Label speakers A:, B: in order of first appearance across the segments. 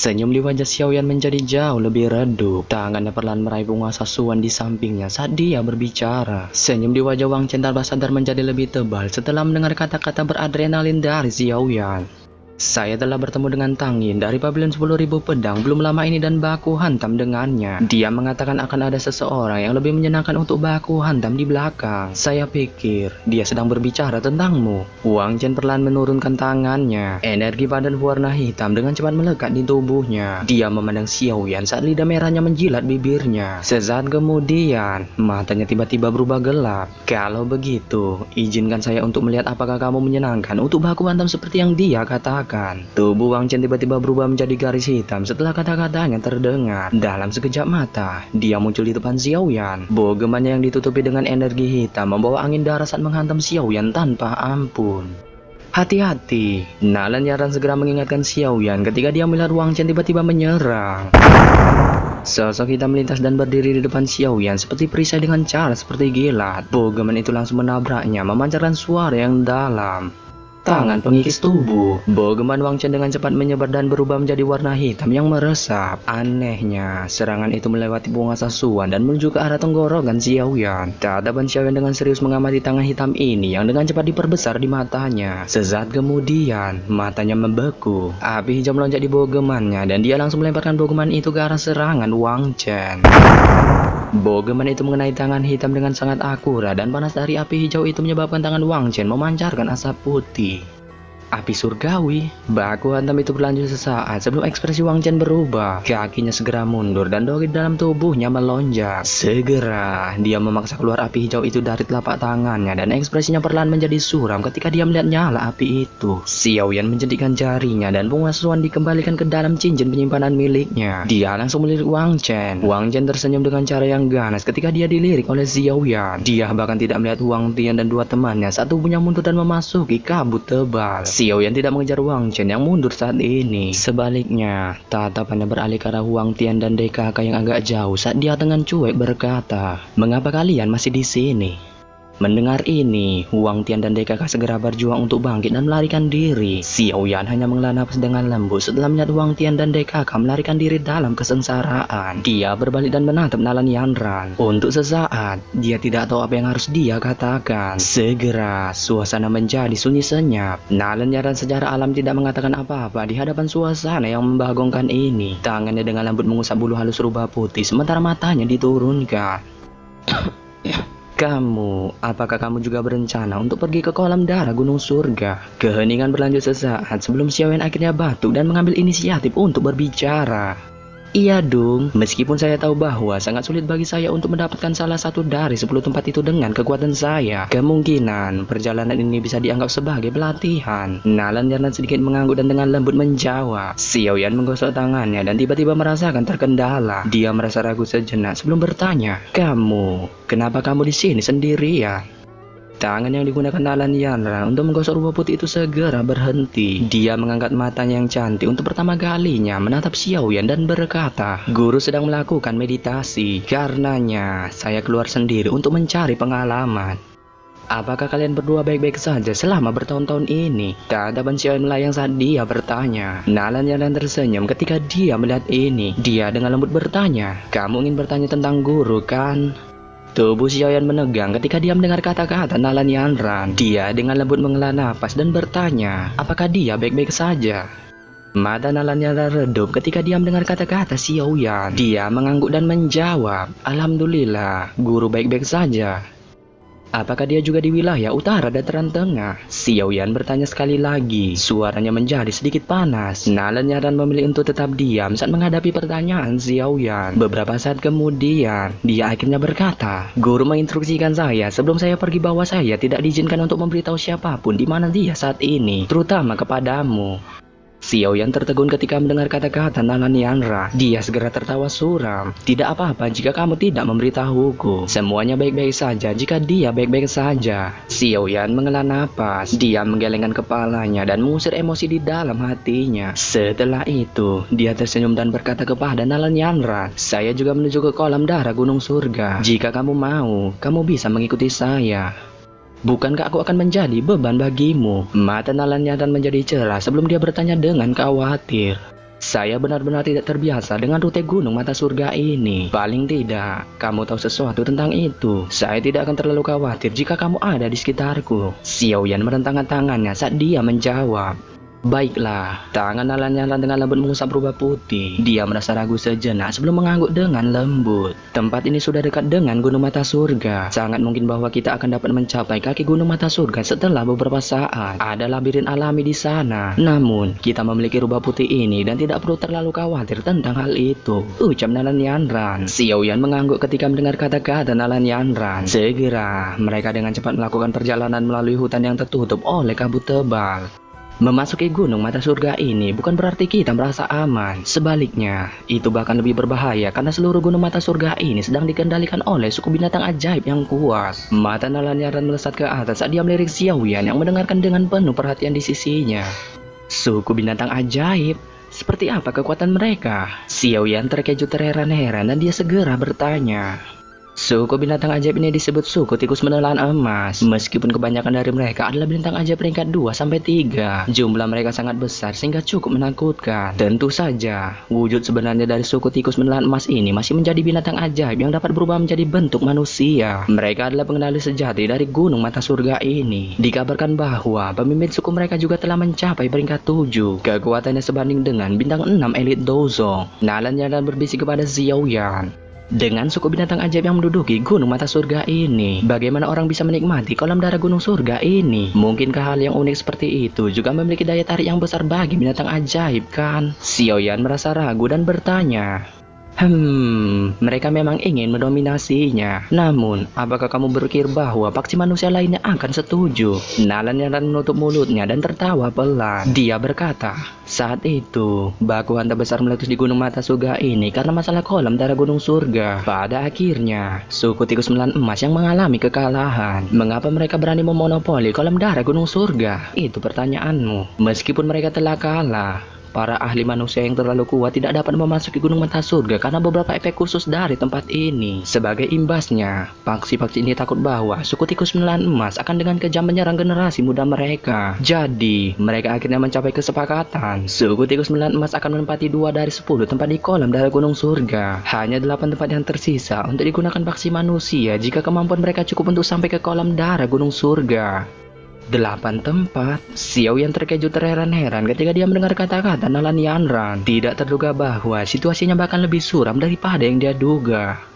A: Senyum di wajah Xiaoyan menjadi jauh lebih redup. Tangannya perlahan meraih bunga sasuan di sampingnya saat dia berbicara. Senyum di wajah Wang Chen tanpa sadar menjadi lebih tebal setelah mendengar kata-kata beradrenalin dari Xiaoyan. Saya telah bertemu dengan Tang Yin dari pavilion 10.000 pedang belum lama ini dan baku hantam dengannya. Dia mengatakan akan ada seseorang yang lebih menyenangkan untuk baku hantam di belakang. Saya pikir dia sedang berbicara tentangmu. Wang Chen perlahan menurunkan tangannya. Energi padan warna hitam dengan cepat melekat di tubuhnya. Dia memandang Xiaoyan saat lidah merahnya menjilat bibirnya. Sesaat kemudian, matanya tiba-tiba berubah gelap. Kalau begitu, izinkan saya untuk melihat apakah kamu menyenangkan untuk baku hantam seperti yang dia katakan. Tubuh Wang Chen tiba-tiba berubah menjadi garis hitam setelah kata-katanya terdengar. Dalam sekejap mata, dia muncul di depan Xiaoyan. Bogemannya yang ditutupi dengan energi hitam membawa angin darah saat menghantam Xiaoyan tanpa ampun. Hati-hati, Nalan Yaran segera mengingatkan Xiaoyan ketika dia melihat Wang Chen tiba-tiba menyerang. Sosok hitam melintas dan berdiri di depan Xiaoyan seperti perisai dengan cara seperti gilat. Bogeman itu langsung menabraknya, memancarkan suara yang dalam. Tangan pengikis tubuh. Bogeman Wang Chen dengan cepat menyebar dan berubah menjadi warna hitam yang meresap. Anehnya, serangan itu melewati bunga sasuan dan menuju ke arah tenggorokan Xiaoyan. Tatapan Xiaoyan dengan serius mengamati tangan hitam ini yang dengan cepat diperbesar di matanya. Sesaat kemudian, matanya membeku. Api hijau melonjak di bogemannya dan dia langsung melemparkan bogeman itu ke arah serangan Wang Chen. Bogeman itu mengenai tangan hitam dengan sangat akurat dan panas dari api hijau itu menyebabkan tangan Wang Chen memancarkan asap putih. Api surgawi. Baku hantam itu berlanjut sesaat sebelum ekspresi Wang Chen berubah. Kakinya segera mundur dan dori dalam tubuhnya melonjak. Segera dia memaksa keluar api hijau itu dari telapak tangannya dan ekspresinya perlahan menjadi suram ketika dia melihat nyala api itu. Xiaoyan menjadikan jarinya dan bunga sasuan dikembalikan ke dalam cincin penyimpanan miliknya. Dia langsung melirik Wang Chen. Wang Chen tersenyum dengan cara yang ganas ketika dia dilirik oleh Xiaoyan. Dia bahkan tidak melihat Wang Tian dan dua temannya saat tubuhnya mundur dan memasuki kabut tebal. Xiaoyan tidak mengejar Wang Chen yang mundur saat ini. Sebaliknya, tatapannya beralih ke arah Wang Tian dan DKK yang agak jauh saat dia dengan cuek berkata, "Mengapa kalian masih di sini?" Mendengar ini, Wang Tian dan DKK segera berjuang untuk bangkit dan melarikan diri. Xiaoyan hanya menghela napas dengan lembut setelah melihat Wang Tian dan DKK melarikan diri dalam kesengsaraan. Dia berbalik dan menatap Nalan Yanran. Untuk sesaat, dia tidak tahu apa yang harus dia katakan. Segera, suasana menjadi sunyi senyap. Nalan Yanran secara alam tidak mengatakan apa-apa di hadapan suasana yang membagongkan ini. Tangannya dengan lembut mengusap bulu halus rubah putih, sementara matanya diturunkan. Apakah kamu juga berencana untuk pergi ke kolam darah Gunung Surga? Keheningan berlanjut sesaat sebelum Xiaoyan akhirnya batuk dan mengambil inisiatif untuk berbicara. Iya dong, meskipun saya tahu bahwa sangat sulit bagi saya untuk mendapatkan salah satu dari 10 tempat itu dengan kekuatan saya. Kemungkinan perjalanan ini bisa dianggap sebagai pelatihan. Nalan Yarnan sedikit mengangguk dan dengan lembut menjawab. Xiaoyan menggosok tangannya dan tiba-tiba merasakan terkendala. Dia merasa ragu sejenak sebelum bertanya, kenapa kamu di sini sendirian? Tangan yang digunakan Nalan Yanran untuk menggosok rubah putih itu segera berhenti. Dia mengangkat matanya yang cantik untuk pertama kalinya menatap Xiaoyan dan berkata, "Guru sedang melakukan meditasi. Karenanya, saya keluar sendiri untuk mencari pengalaman." Apakah kalian berdua baik-baik saja selama bertahun-tahun ini? Tatapan Xiaoyan melayang saat dia bertanya. Nalan Yanran tersenyum ketika dia melihat ini. Dia dengan lembut bertanya, "Kamu ingin bertanya tentang guru, kan?" Tubuh Xiaoyan menegang ketika dia mendengar kata-kata Nalan Yanran. Dia dengan lembut menghela napas dan bertanya, apakah dia baik-baik saja? Mata Nalan Yanran redup ketika dia mendengar kata-kata Xiaoyan. Dia mengangguk dan menjawab, "Alhamdulillah, guru baik-baik saja." Apakah dia juga di wilayah utara dataran tengah? Xiaoyan bertanya sekali lagi. Suaranya menjadi sedikit panas. Nalan Yanran memilih untuk tetap diam saat menghadapi pertanyaan Xiaoyan. Beberapa saat kemudian, dia akhirnya berkata, "Guru menginstruksikan saya sebelum saya pergi bahwa saya tidak diizinkan untuk memberitahu siapapun di mana dia saat ini, terutama kepadamu." Xiaoyan tertegun ketika mendengar kata-kata Nalan Yanran. Dia segera tertawa suram. "Tidak apa-apa jika kamu tidak memberitahuku. Semuanya baik-baik saja jika dia baik-baik saja." Xiaoyan menghela napas. Dia menggelengkan kepalanya dan mengusir emosi di dalam hatinya. Setelah itu, dia tersenyum dan berkata kepada Nalan Yanran, "Saya juga menuju ke kolam darah Gunung Surga. Jika kamu mau, kamu bisa mengikuti saya. Bukankah aku akan menjadi beban bagimu?" Mata Nalan Yanran menjadi cerah sebelum dia bertanya dengan khawatir, Saya benar-benar tidak terbiasa dengan rute gunung mata surga ini. Paling tidak, kamu tahu sesuatu tentang itu. Saya tidak akan terlalu khawatir jika kamu ada di sekitarku. Xiao Yan merentangkan tangannya saat dia menjawab. Baiklah, tangan Nalan Yanran dengan lembut mengusap rubah putih. Dia merasa ragu sejenak sebelum mengangguk dengan lembut. Tempat ini sudah dekat dengan Gunung Mata Surga. Sangat mungkin bahwa kita akan dapat mencapai kaki Gunung Mata Surga setelah beberapa saat. Ada labirin alami di sana. Namun, kita memiliki rubah putih ini dan tidak perlu terlalu khawatir tentang hal itu, ucap Nalan Yanran. Xiao Yan mengangguk ketika mendengar kata-kata Nalan Yanran. Segera, mereka dengan cepat melakukan perjalanan melalui hutan yang tertutup oleh kabut tebal. Memasuki Gunung Mata Surga ini bukan berarti kita merasa aman. Sebaliknya, itu bahkan lebih berbahaya karena seluruh Gunung Mata Surga ini sedang dikendalikan oleh suku binatang ajaib yang kuat. Mata Nalan Yanran melesat ke atas saat dia melirik Xiao Yan yang mendengarkan dengan penuh perhatian di sisinya. Suku binatang ajaib? Seperti apa kekuatan mereka? Xiao Yan terkejut terheran-heran dan dia segera bertanya. Suku binatang ajaib ini disebut suku tikus menelan emas. Meskipun kebanyakan dari mereka adalah bintang ajaib peringkat 2-3, jumlah mereka sangat besar sehingga cukup menakutkan. Tentu saja, wujud sebenarnya dari suku tikus menelan emas ini masih menjadi binatang ajaib yang dapat berubah menjadi bentuk manusia. Mereka adalah pengendali sejati dari Gunung Mata Surga ini. Dikabarkan bahwa pemimpin suku mereka juga telah mencapai peringkat 7. Kekuatannya sebanding dengan bintang 6 elit Dozong. Nalan Yanran berbisik kepada Xiao Yan. Dengan suku binatang ajaib yang menduduki Gunung Mata Surga ini, bagaimana orang bisa menikmati kolam darah Gunung Surga ini? Mungkinkah hal yang unik seperti itu juga memiliki daya tarik yang besar bagi binatang ajaib, kan? Xiao Yan merasa ragu dan bertanya. Mereka memang ingin mendominasinya. Namun, apakah kamu berpikir bahwa faksi manusia lainnya akan setuju? Nalan Yanran menutup mulutnya dan tertawa pelan. Dia berkata, saat itu, baku hantu besar meletus di Gunung Mata Surga ini karena masalah kolam darah Gunung Surga. Pada akhirnya, suku tikus menelan emas yang mengalami kekalahan. Mengapa mereka berani memonopoli kolam darah Gunung Surga? Itu pertanyaanmu. Meskipun mereka telah kalah, para ahli manusia yang terlalu kuat tidak dapat memasuki Gunung Mata Surga karena beberapa efek khusus dari tempat ini. Sebagai imbasnya, faksi-faksi ini takut bahwa suku tikus menelan emas akan dengan kejam menyerang generasi muda mereka. Jadi, mereka akhirnya mencapai kesepakatan. Suku tikus menelan emas akan menempati 2 dari 10 tempat di kolam darah Gunung Surga. Hanya 8 tempat yang tersisa untuk digunakan faksi manusia jika kemampuan mereka cukup untuk sampai ke kolam darah Gunung Surga. 8 tempat. Xiao Yan terkejut terheran-heran ketika dia mendengar kata-kata Nalan Yanran. Tidak terduga bahwa situasinya bahkan lebih suram daripada yang dia duga.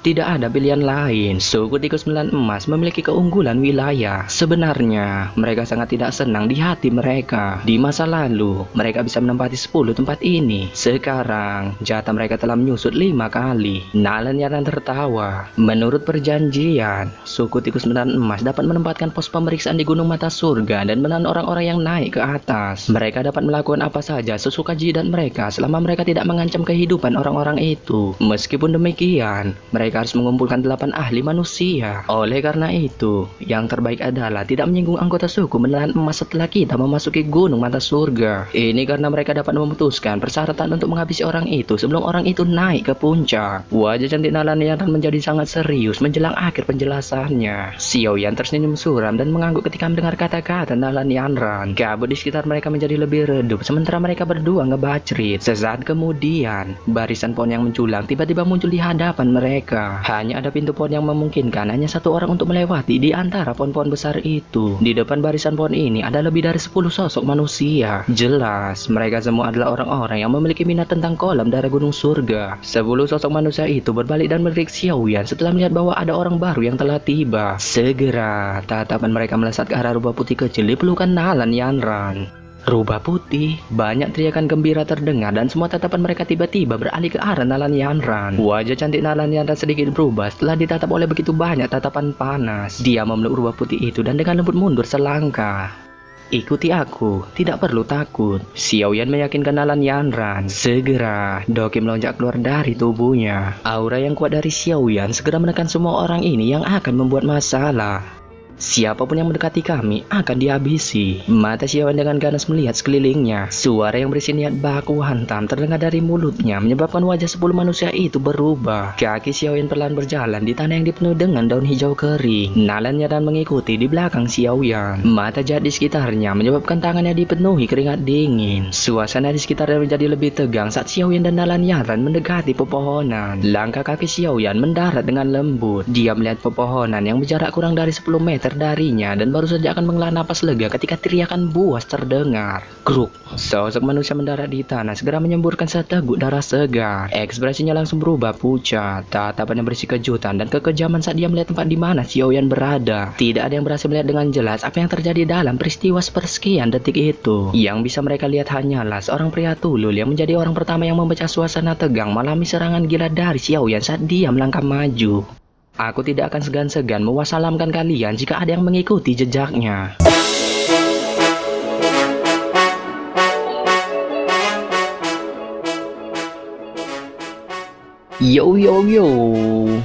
A: Tidak ada pilihan lain, suku tikus menelan emas memiliki keunggulan wilayah. Sebenarnya, mereka sangat tidak senang di hati mereka. Di masa lalu, mereka bisa menempati 10 tempat ini. Sekarang, jatah mereka telah menyusut 5 kali. Nalan Yanran tertawa. Menurut perjanjian, suku tikus menelan emas dapat menempatkan pos pemeriksaan di Gunung Mata Surga dan menahan orang-orang yang naik ke atas. Mereka dapat melakukan apa saja sesuka jidat mereka selama mereka tidak mengancam kehidupan orang-orang itu. Meskipun demikian, mereka harus mengumpulkan 8 ahli manusia. Oleh karena itu, yang terbaik adalah tidak menyinggung anggota suku menelan emas setelah kita memasuki Gunung Mata Surga. Ini karena mereka dapat memutuskan persyaratan untuk menghabisi orang itu sebelum orang itu naik ke puncak. Wajah cantik Nalan Yanran menjadi sangat serius menjelang akhir penjelasannya. Xiao Yan tersenyum suram dan mengangguk ketika mendengar kata-kata Nalan Yanran. Kabut di sekitar mereka menjadi lebih redup sementara mereka berdua ngebacrit. Sesaat kemudian, barisan pohon yang menculang tiba-tiba muncul di hadapan mereka. Hanya ada pintu pohon yang memungkinkan hanya satu orang untuk melewati di antara pohon-pohon besar itu. Di depan barisan pohon ini ada lebih dari 10 sosok manusia. Jelas, mereka semua adalah orang-orang yang memiliki minat tentang kolam darah Gunung Surga. 10 sosok manusia itu berbalik dan melirik Xiao Yan setelah melihat bahwa ada orang baru yang telah tiba. Segera, tatapan mereka melesat ke arah rubah putih kecil di pelukan Nalan Yanran. Rubah putih, banyak teriakan gembira terdengar dan semua tatapan mereka tiba-tiba beralih ke arah Nalan Yanran. Wajah cantik Nalan Yanran sedikit berubah setelah ditatap oleh begitu banyak tatapan panas. Dia memeluk rubah putih itu dan dengan lembut mundur selangkah. Ikuti aku, tidak perlu takut. Xiao Yan meyakinkan Nalan Yanran. Segera, Doki melonjak keluar dari tubuhnya. Aura yang kuat dari Xiao Yan segera menekan semua orang ini yang akan membuat masalah. Siapapun yang mendekati kami akan dihabisi. Mata Xiaoyan dengan ganas melihat sekelilingnya. Suara yang berisi niat baku hantam terdengar dari mulutnya, menyebabkan wajah 10 manusia itu berubah. Kaki Xiaoyan perlahan berjalan di tanah yang dipenuhi dengan daun hijau kering. Nalannya dan mengikuti di belakang Xiaoyan. Mata jahat di sekitarnya menyebabkan tangannya dipenuhi keringat dingin. Suasana di sekitarnya menjadi lebih tegang saat Xiaoyan dan Nalan Yaran mendekati pepohonan. Langkah kaki Xiaoyan mendarat dengan lembut. Dia melihat pepohonan yang berjarak kurang dari 10 meter darinya dan baru saja akan menghela napas lega ketika teriakan buas terdengar. Kruk. Sosok manusia mendarat di tanah segera menyemburkan seteguk darah segar. Ekspresinya langsung berubah pucat. Tatapannya berisi kejutan dan kekejaman saat dia melihat tempat di mana Xiaoyan berada. Tidak ada yang berhasil melihat dengan jelas apa yang terjadi dalam peristiwa sepersekian detik itu. Yang bisa mereka lihat hanyalah seorang pria tulul yang menjadi orang pertama yang memecah suasana tegang malami serangan gila dari Xiaoyan saat dia melangkah maju. Aku tidak akan segan-segan mewassalamkan kalian jika ada yang mengikuti jejaknya. Yo yo yo.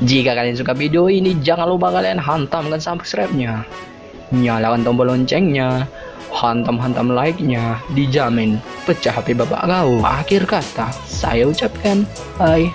A: Jika kalian suka video ini, jangan lupa kalian hantamkan subscribe-nya. Nyalakan tombol loncengnya. Hantam-hantam like-nya. Dijamin pecah HP bapak kau. Akhir kata, saya ucapkan bye.